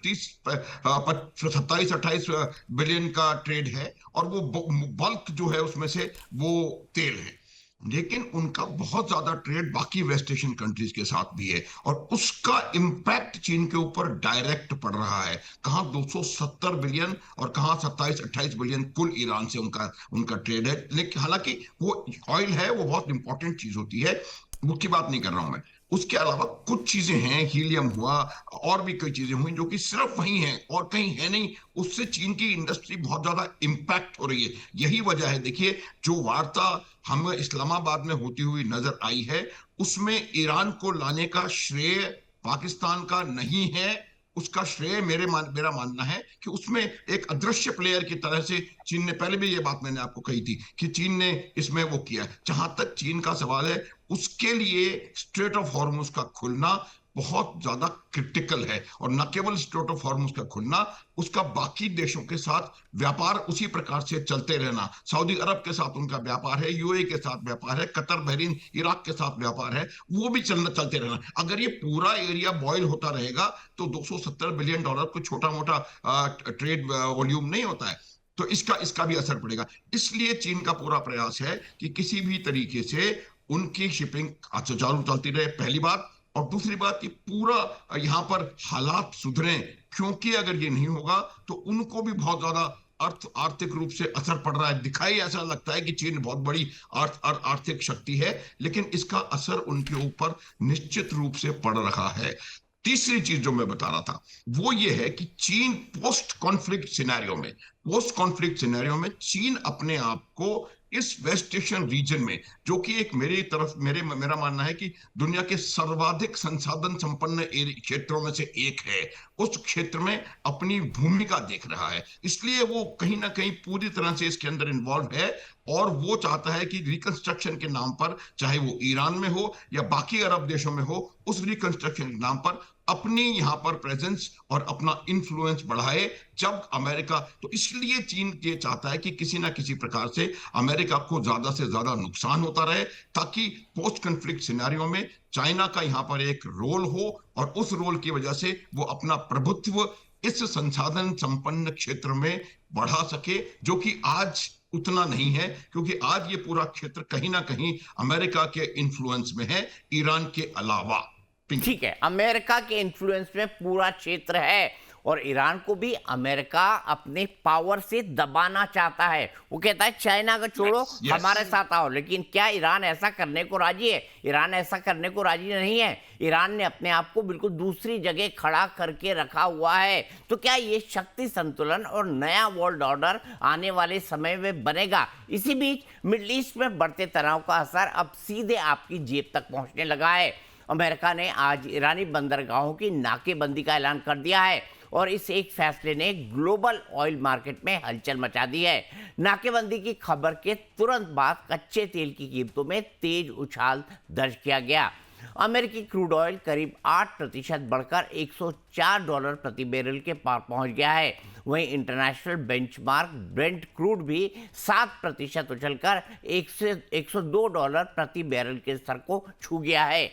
27-28 बिलियन का ट्रेड है, और वो बल्क जो है उसमें से वो तेल है। लेकिन उनका बहुत ज्यादा ट्रेड बाकी वेस्ट एशियन कंट्रीज के साथ भी है, और उसका इंपैक्ट चीन के ऊपर डायरेक्ट पड़ रहा है। कहां 270 बिलियन और कहां 27-28 बिलियन कुल ईरान से उनका उनका ट्रेड है। लेकिन हालांकि वो ऑयल है, वो बहुत इंपॉर्टेंट चीज होती है, मुख्य बात नहीं कर रहा हूं मैं। उसके अलावा कुछ चीजें हैं, हीलियम हुआ, और भी कई चीजें हुई जो कि सिर्फ वही हैं और कहीं है नहीं। उससे चीन की इंडस्ट्री बहुत ज्यादा इंपैक्ट हो रही है। यही वजह है, देखिए, जो वार्ता हमें इस्लामाबाद में होती हुई नजर आई है, उसमें ईरान को लाने का श्रेय पाकिस्तान का नहीं है। उसका श्रेय मेरा मानना है कि उसमें एक अदृश्य प्लेयर की तरह से चीन ने, पहले भी ये बात मैंने आपको कही थी कि चीन ने इसमें वो किया है। जहां तक चीन का सवाल है, उसके लिए स्ट्रेट ऑफ हॉर्मुज का खुलना बहुत ज्यादा क्रिटिकल है। और न केवल स्ट्रेट ऑफ हॉर्मुज का खुलना, उसका बाकी देशों के साथ व्यापार उसी प्रकार से चलते रहना। सऊदी अरब के साथ उनका व्यापार है, यूएई के साथ व्यापार है, कतर, बहरीन, इराक के साथ व्यापार है, वो भी चलते रहना। अगर ये पूरा एरिया बॉयल होता रहेगा तो 270 बिलियन डॉलर कोई छोटा मोटा ट्रेड वॉल्यूम नहीं होता है। तो इसका इसका भी असर पड़ेगा। इसलिए चीन का पूरा प्रयास है कि किसी भी तरीके से उनकी शिपिंग चालू चलती रहे, पहली बात। और दूसरी बात कि पूरा यहाँ पर हालात सुधरे, क्योंकि अगर ये नहीं होगा तो उनको भी बहुत ज्यादा आर्थिक रूप से असर पड़ रहा है। दिखाई ऐसा लगता है कि चीन बहुत बड़ी आर्थिक शक्ति है, लेकिन इसका असर उनके ऊपर निश्चित रूप से पड़ रहा है। तीसरी चीज जो मैं बता रहा था वो ये है कि चीन पोस्ट कॉन्फ्लिक्ट सिनेरियो में चीन अपने आप को इस वेस्ट एशियन रीजन में, जो कि एक मेरा मानना है कि दुनिया के सर्वाधिक संसाधन संपन्न क्षेत्रों में से एक है, उस क्षेत्र में अपनी भूमिका देख रहा है। इसलिए वो कहीं ना कहीं पूरी तरह से इसके अंदर इन्वॉल्व है, और वो चाहता है कि रिकंस्ट्रक्शन के नाम पर, चाहे वो ईरान में हो या बाकी अरब देशों में हो, उस रिकंस्ट्रक्शन के नाम पर अपनी यहां पर प्रेजेंस और अपना इन्फ्लुएंस बढ़ाए जब अमेरिका। तो इसलिए चीन ये चाहता है कि किसी ना किसी प्रकार से अमेरिका को ज्यादा से ज्यादा नुकसान होता रहे, ताकि पोस्ट कॉन्फ्लिक्ट सिनेरियो में चाइना का यहां पर एक रोल हो, और उस रोल की वजह से वो अपना प्रभुत्व इस संसाधन संपन्न क्षेत्र में बढ़ा सके, जो कि आज उतना नहीं है, क्योंकि आज ये पूरा क्षेत्र कहीं ना कहीं अमेरिका के इन्फ्लुएंस में है, ईरान के अलावा। ठीक है, अमेरिका के इन्फ्लुएंस में पूरा क्षेत्र है, और ईरान को भी अमेरिका अपने पावर से दबाना चाहता है। वो कहता है चाइना का छोड़ो, हमारे साथ आओ। लेकिन क्या ईरान ऐसा करने को राजी है? ईरान ऐसा करने को राजी नहीं है। ईरान ने अपने आप को बिल्कुल दूसरी जगह खड़ा करके रखा हुआ है। तो क्या ये शक्ति संतुलन और नया वर्ल्ड ऑर्डर आने वाले समय में बनेगा? इसी बीच मिडिल ईस्ट में बढ़ते तनाव का असर अब सीधे आपकी जेब तक पहुंचने लगा है। अमेरिका ने आज ईरानी बंदरगाहों की नाकेबंदी का ऐलान कर दिया है, और इस एक फैसले ने ग्लोबल ऑयल मार्केट में हलचल मचा दी है। नाकेबंदी की खबर के तुरंत बाद कच्चे तेल की कीमतों में तेज उछाल दर्ज किया गया। अमेरिकी क्रूड ऑयल करीब 8% बढ़कर $104 प्रति बैरल के पार पहुंच गया है। वहीं इंटरनेशनल बेंचमार्क ब्रेंट क्रूड भी 7% उछलकर $102 प्रति बैरल के स्तर को छू गया है।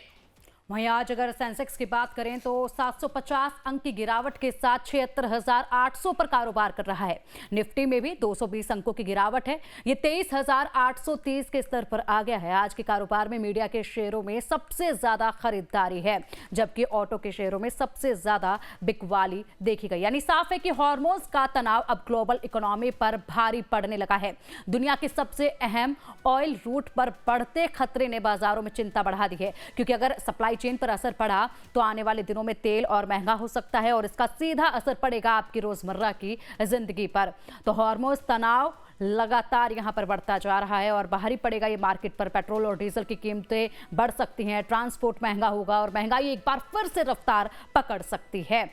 वहीं आज अगर सेंसेक्स की बात करें तो 750 अंक की गिरावट के साथ 76,800 पर कारोबार कर रहा है। निफ्टी में भी 220 अंकों की गिरावट है, ये 23,830 के स्तर पर आ गया है। आज के कारोबार में मीडिया के शेयरों में सबसे ज्यादा खरीदारी है, जबकि ऑटो के शेयरों में सबसे ज्यादा बिकवाली देखी गई। यानी साफ है कि हॉर्मोन्स का तनाव अब ग्लोबल इकोनॉमी पर भारी पड़ने लगा है। दुनिया के सबसे अहम ऑयल रूट पर बढ़ते खतरे ने बाजारों में चिंता बढ़ा दी है, क्योंकि अगर सप्लाई चेन पर असर पड़ा तो आने वाले दिनों में तेल और महंगा हो सकता है, और इसका सीधा असर पड़ेगा आपकी रोजमर्रा की जिंदगी पर। तो हार्मोन्स तनाव लगातार यहां पर बढ़ता जा रहा है और बाहरी पड़ेगा ये मार्केट पर। पेट्रोल और डीजल की कीमतें बढ़ सकती हैं, ट्रांसपोर्ट महंगा होगा, और महंगाई एक बार फिर से रफ्तार पकड़ सकती है।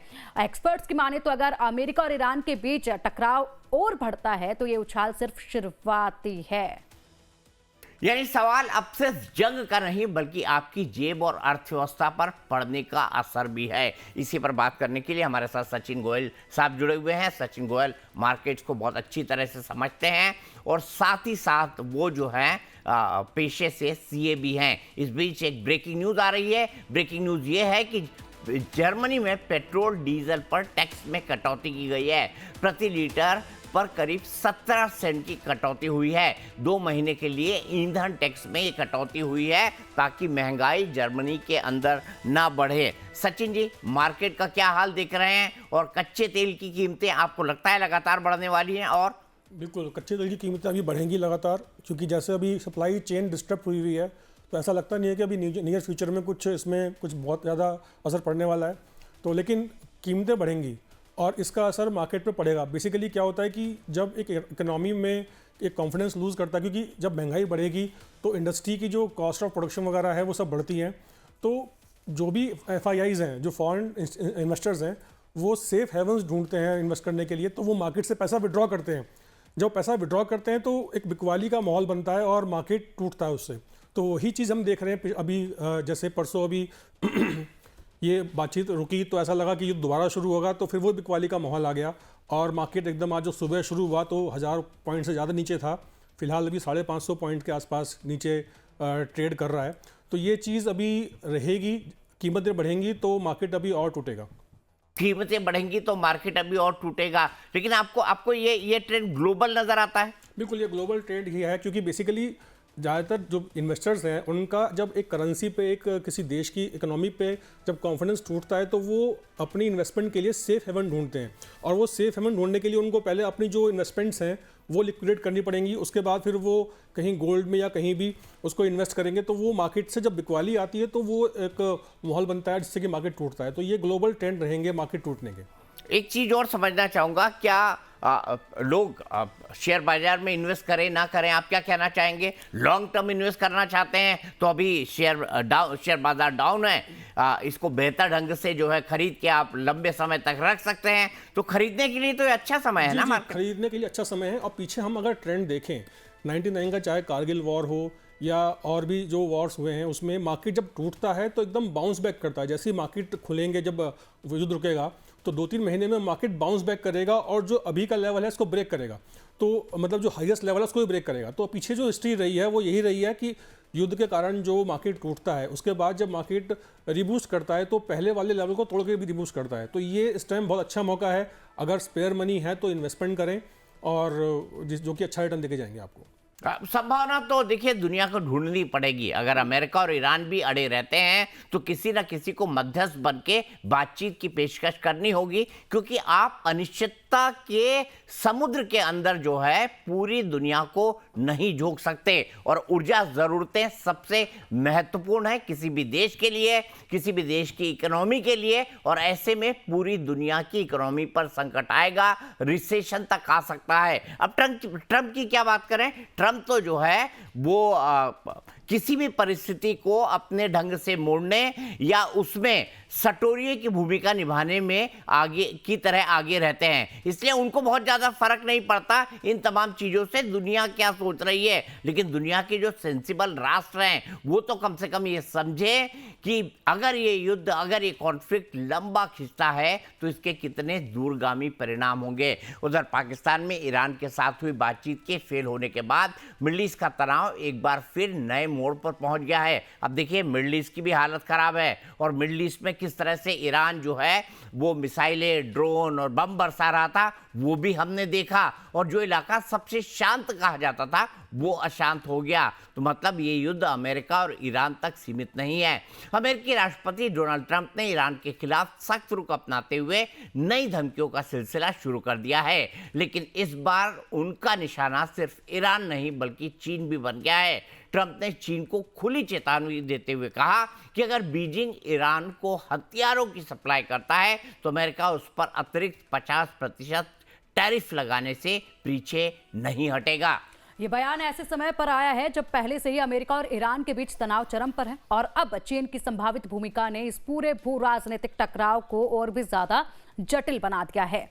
एक्सपर्ट्स की माने तो अगर अमेरिका और ईरान के बीच टकराव और बढ़ता है तो ये उछाल सिर्फ शुरुआती है। यानी सवाल अब सिर्फ जंग का नहीं, बल्कि आपकी जेब और अर्थव्यवस्था पर पड़ने का असर भी है। इसी पर बात करने के लिए हमारे साथ सचिन गोयल साहब जुड़े हुए हैं। सचिन गोयल मार्केट्स को बहुत अच्छी तरह से समझते हैं, और साथ ही साथ वो जो हैं पेशे से सीए भी हैं। इस बीच एक ब्रेकिंग न्यूज़ आ रही है। ब्रेकिंग न्यूज़ ये है कि जर्मनी में पेट्रोल डीजल पर टैक्स में कटौती की गई है। प्रति लीटर पर करीब 17 सेंट की कटौती हुई है। 2 महीने के लिए ईंधन टैक्स में ये कटौती हुई है, ताकि महंगाई जर्मनी के अंदर ना बढ़े। सचिन जी, मार्केट का क्या हाल देख रहे हैं, और कच्चे तेल की कीमतें आपको लगता है लगातार बढ़ने वाली हैं? और बिल्कुल, कच्चे तेल की कीमतें अभी बढ़ेंगी लगातार, क्योंकि जैसे अभी सप्लाई चेन डिस्टर्ब हुई है, तो ऐसा लगता नहीं है कि अभी नियर फ्यूचर में इसमें कुछ बहुत ज़्यादा असर पड़ने वाला है। तो लेकिन कीमतें बढ़ेंगी और इसका असर मार्केट पे पड़ेगा। बेसिकली क्या होता है कि जब एक इकोनॉमी में एक कॉन्फिडेंस लूज़ करता है, क्योंकि जब महंगाई बढ़ेगी तो इंडस्ट्री की जो कॉस्ट ऑफ प्रोडक्शन वगैरह है वो सब बढ़ती हैं। तो जो भी FIIs हैं, जो फॉरेन इन्वेस्टर्स हैं, वो सेफ हेवन्स ढूंढते हैं इन्वेस्ट करने के लिए, तो वो मार्केट से पैसा विड्रॉ करते हैं। जब पैसा विड्रॉ करते हैं तो एक बिकवाली का माहौल बनता है और मार्केट टूटता है उससे। तो वही चीज़ हम देख रहे हैं अभी। जैसे परसों अभी ये बातचीत रुकी तो ऐसा लगा कि ये दोबारा शुरू होगा, तो फिर वो बिकवाली का माहौल आ गया और मार्केट एकदम आज जो सुबह शुरू हुआ तो 1000 पॉइंट से ज़्यादा नीचे था। फिलहाल अभी 550 पॉइंट के आसपास नीचे ट्रेड कर रहा है। तो ये चीज़ अभी रहेगी, कीमतें बढ़ेंगी तो मार्केट अभी और टूटेगा। कीमतें बढ़ेंगी तो मार्केट अभी और टूटेगा। लेकिन आपको ये ट्रेंड ग्लोबल नजर आता है? बिल्कुल, ये ग्लोबल ट्रेंड ही है, क्योंकि बेसिकली ज़्यादातर जो इन्वेस्टर्स हैं उनका जब एक करेंसी पे, एक किसी देश की इकोनॉमी पे जब कॉन्फिडेंस टूटता है तो वो अपनी इन्वेस्टमेंट के लिए सेफ हेवन ढूंढते हैं, और वो सेफ हेवन ढूंढने के लिए उनको पहले अपनी जो इन्वेस्टमेंट्स हैं वो लिक्विडेट करनी पड़ेंगी, उसके बाद फिर वो कहीं गोल्ड में या कहीं भी उसको इन्वेस्ट करेंगे। तो वो मार्केट से जब बिकवाली आती है तो वो एक माहौल बनता है जिससे कि मार्केट टूटता है। तो ये ग्लोबल ट्रेंड रहेंगे मार्केट टूटने के। एक चीज और समझना चाहूंगा, क्या लोग शेयर बाजार में इन्वेस्ट करें ना करें, आप क्या कहना चाहेंगे? लॉन्ग टर्म इन्वेस्ट करना चाहते हैं तो अभी शेयर बाजार डाउन है, इसको बेहतर ढंग से जो है खरीद के आप लंबे समय तक रख सकते हैं, तो खरीदने के लिए तो ये अच्छा समय है ना मार्केट? खरीदने के लिए अच्छा समय है। और पीछे हम अगर ट्रेंड देखें 99 का, चाहे कारगिल वॉर हो या और भी जो वॉर्स हुए हैं, उसमें मार्केट जब टूटता है तो एकदम बाउंस बैक करता है। जैसे ही मार्केट खुलेंगे, जब युद्ध रुकेगा तो 2-3 महीने में मार्केट बाउंस बैक करेगा और जो अभी का लेवल है इसको ब्रेक करेगा। तो मतलब जो हाईएस्ट लेवल है उसको भी ब्रेक करेगा। तो पीछे जो हिस्ट्री रही है वो यही रही है कि युद्ध के कारण जो मार्केट टूटता है, उसके बाद जब मार्केट रिबूस्ट करता है तो पहले वाले लेवल को तोड़ के भी रिबूस्ट करता है। तो ये इस टाइम बहुत अच्छा मौका है, अगर स्पेयर मनी है तो इन्वेस्टमेंट करें, और जो कि अच्छा रिटर्न देके जाएंगे आपको। संभावना तो देखिए दुनिया को ढूंढनी पड़ेगी। अगर अमेरिका और ईरान भी अड़े रहते हैं तो किसी ना किसी को मध्यस्थ बन के बातचीत की पेशकश करनी होगी, क्योंकि आप अनिश्चितता के समुद्र के अंदर जो है पूरी दुनिया को नहीं झोंक सकते। और ऊर्जा जरूरतें सबसे महत्वपूर्ण है किसी भी देश के लिए, किसी भी देश की इकोनॉमी के लिए। और ऐसे में पूरी दुनिया की इकोनॉमी पर संकट आएगा, रिसेशन तक आ सकता है। अब ट्रंप की क्या बात करें? ट्रंप तो जो है वो किसी भी परिस्थिति को अपने ढंग से मोड़ने या उसमें सटोरिये की भूमिका निभाने में आगे रहते हैं, इसलिए उनको बहुत ज्यादा फर्क नहीं पड़ता इन तमाम चीजों से दुनिया क्या सोच रही है। लेकिन दुनिया के जो सेंसिबल राष्ट्र हैं वो तो कम से कम ये समझे कि अगर ये युद्ध, अगर ये कॉन्फ्लिक्ट लंबा खिंचता है तो इसके कितने दूरगामी परिणाम होंगे। उधर पाकिस्तान में ईरान के साथ हुई बातचीत के फेल होने के बाद मिडल ईस्ट का तनाव एक बार फिर नए मोड़ पर पहुंच गया है। अब देखिए मिडल ईस्ट की भी हालत खराब है, और मिडल ईस्ट में किस तरह से ईरान जो है वो मिसाइलें, ड्रोन और बम बरसा रहा था वो भी हमने देखा, और जो इलाका सबसे शांत कहा जाता था वो अशांत हो गया। तो मतलब ये युद्ध अमेरिका और ईरान तक सीमित नहीं है। अमेरिकी राष्ट्रपति डोनाल्ड ट्रंप ने ईरान के खिलाफ सख्त रुख अपनाते हुए नई धमकियों का सिलसिला शुरू कर दिया है, लेकिन इस बार उनका निशाना सिर्फ ईरान नहीं बल्कि चीन भी बन गया है। ट्रंप ने चीन को खुली चेतावनी देते हुए कहा कि अगर बीजिंग ईरान को हथियारों की सप्लाई करता है तो अमेरिका उस पर अतिरिक्त 50% टैरिफ लगाने से पीछे नहीं हटेगा। ये बयान ऐसे समय पर आया है जब पहले से ही अमेरिका और ईरान के बीच तनाव चरम पर है, और अब चीन की संभावित भूमिका ने इस पूरे भू राजनीतिक टकराव को और भी ज्यादा जटिल बना दिया है।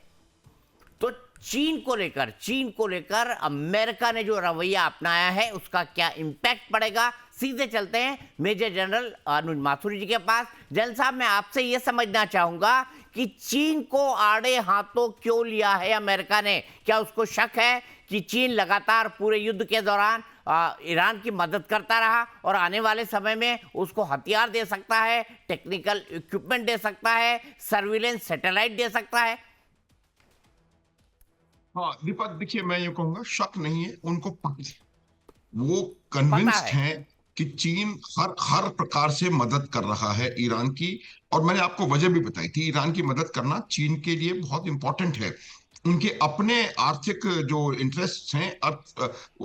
तो चीन को लेकर अमेरिका ने जो रवैया अपनाया है उसका क्या इंपैक्ट पड़ेगा, सीधे चलते हैं मेजर जनरल अनुज माथुर जी के पास। जनरल साहब, मैं आपसे यह समझना चाहूंगा कि चीन को आड़े हाथों क्यों लिया है अमेरिका ने? क्या उसको शक है कि चीन लगातार पूरे युद्ध के दौरान ईरान की मदद करता रहा और आने वाले समय में उसको हथियार दे सकता है, टेक्निकल इक्विपमेंट दे सकता है, सर्विलेंस सैटेलाइट दे सकता है? हाँ दीपक, देखिए मैं ये कहूंगा शक नहीं है, उनको वो कन्विंस्ड हैं कि चीन हर प्रकार से मदद कर रहा है ईरान की। और मैंने आपको वजह भी बताई थी, ईरान की मदद करना चीन के लिए बहुत इंपॉर्टेंट है। उनके अपने आर्थिक जो इंटरेस्ट हैं,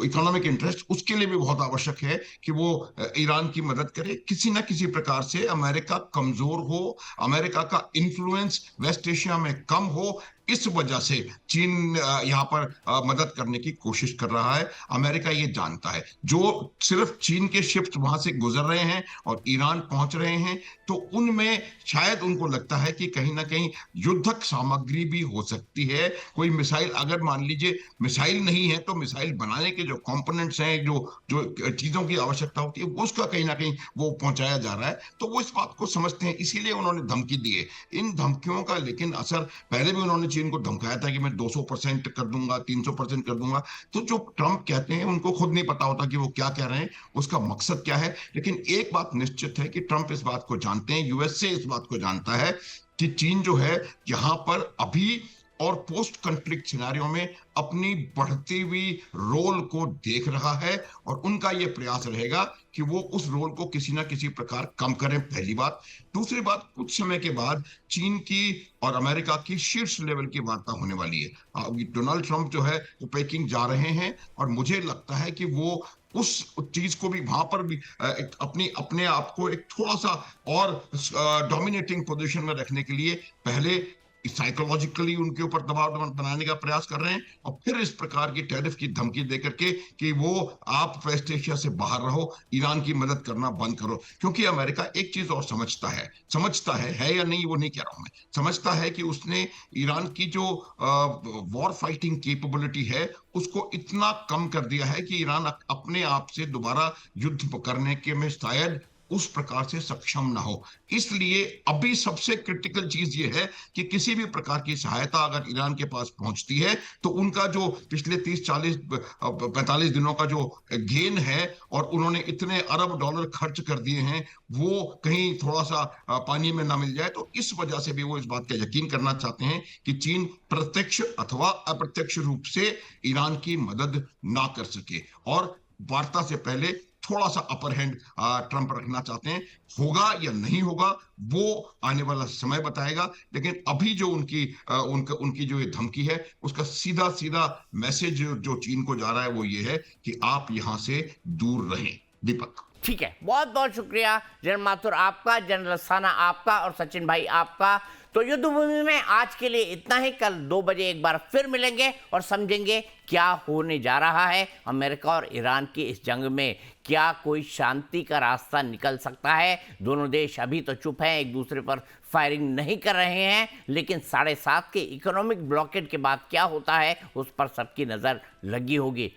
इकोनॉमिक इंटरेस्ट, उसके लिए भी बहुत आवश्यक है कि वो ईरान की मदद करे। किसी ना किसी प्रकार से अमेरिका कमजोर हो, अमेरिका का इन्फ्लुएंस वेस्ट एशिया में कम हो, इस वजह से चीन यहाँ पर मदद करने की कोशिश कर रहा है। अमेरिका ये जानता है, जो सिर्फ चीन के शिप्स वहां से गुजर रहे हैं और ईरान पहुंच रहे हैं, तो उनमें शायद उनको लगता है कि कहीं ना कहीं युद्धक सामग्री भी हो सकती है। कोई मिसाइल, अगर मान लीजिए मिसाइल नहीं है तो मिसाइल बनाने के जो कंपोनेंट्स हैं, जो चीजों की आवश्यकता होती है, उसका कहीं ना कहीं वो पहुंचाया जा रहा है। तो वो इस बात को समझते हैं, इसीलिए उन्होंने धमकी दी है। इन धमकियों का लेकिन असर पहले भी उन्होंने चीन को धमकाया था कि मैं 200% कर दूंगा, 300% कर दूंगा। तो जो ट्रम्प कहते हैं उनको खुद नहीं पता होता कि वो क्या कह रहे हैं, उसका मकसद क्या है। लेकिन एक बात निश्चित है कि ट्रम्प इस बात को जानते हैं, यूएसए इस बात को जानता है कि चीन जो है यहाँ पर अभी और पोस्ट कॉन्फ्लिक्ट सिनेरियो में अपनी बढ़ती हुई रोल को देख रहा है, और उनका यह प्रयास रहेगा कि वो उस रोल को किसी ना किसी प्रकार कम करें, पहली बात। दूसरी बात, कुछ समय के बाद चीन की और अमेरिका की शीर्ष लेवल की वार्ता होने वाली है। अभी डोनाल्ड ट्रंप जो है वो पेकिंग जा रहे हैं, और मुझे लगता है कि वो उस चीज को भी वहां पर भी अपने आप को एक थोड़ा सा और डोमिनेटिंग पोजीशन में रखने के लिए पहले साइकोलॉजिकली उनके ऊपर दबाव बनाने का प्रयास कर रहे हैं, और फिर इस प्रकार की टैरिफ की धमकी देकर के कि वो आप वेस्ट एशिया से बाहर रहो, ईरान की मदद करना बंद करो। क्योंकि अमेरिका एक चीज और समझता है या नहीं वो नहीं कह रहा हूं मैं, समझता है कि उसने ईरान की जो वॉर फाइटिंग कैपेबिलिटी है उसको इतना कम कर दिया है कि ईरान अपने आप से दोबारा युद्ध करने के में शायद उस प्रकार से सक्षम ना हो। इसलिए अभी सबसे क्रिटिकल चीज ये है कि किसी भी प्रकार की सहायता अगर ईरान के पास पहुंचती है तो उनका जो पिछले 30-40-45 दिनों का जो गेन है, और उन्होंने इतने अरब डॉलर खर्च कर दिए हैं, वो कहीं थोड़ा सा पानी में ना मिल जाए। तो इस वजह से भी वो इस बात का यकीन करना चाहते हैं कि चीन प्रत्यक्ष अथवा अप्रत्यक्ष रूप से ईरान की मदद ना कर सके, और वार्ता से पहले थोड़ा सा अपर हैंड ट्रंप रखना चाहते हैं। होगा या नहीं होगा वो आने वाला समय बताएगा, लेकिन अभी जो उनकी जो ये धमकी है उसका सीधा सीधा मैसेज जो चीन को जा रहा है वो ये है कि आप यहां से दूर रहें। दीपक, ठीक है, बहुत बहुत शुक्रिया जनरल माथुर आपका, जनरल अस्थाना आपका, और सचिन भाई आपका। तो युद्ध भूमि में आज के लिए इतना ही। कल 2 बजे एक बार फिर मिलेंगे और समझेंगे क्या होने जा रहा है अमेरिका और ईरान की इस जंग में। क्या कोई शांति का रास्ता निकल सकता है? दोनों देश अभी तो चुप हैं, एक दूसरे पर फायरिंग नहीं कर रहे हैं, लेकिन 7.5 के इकोनॉमिक ब्लॉकेड के बाद क्या होता है उस पर सबकी नजर लगी होगी।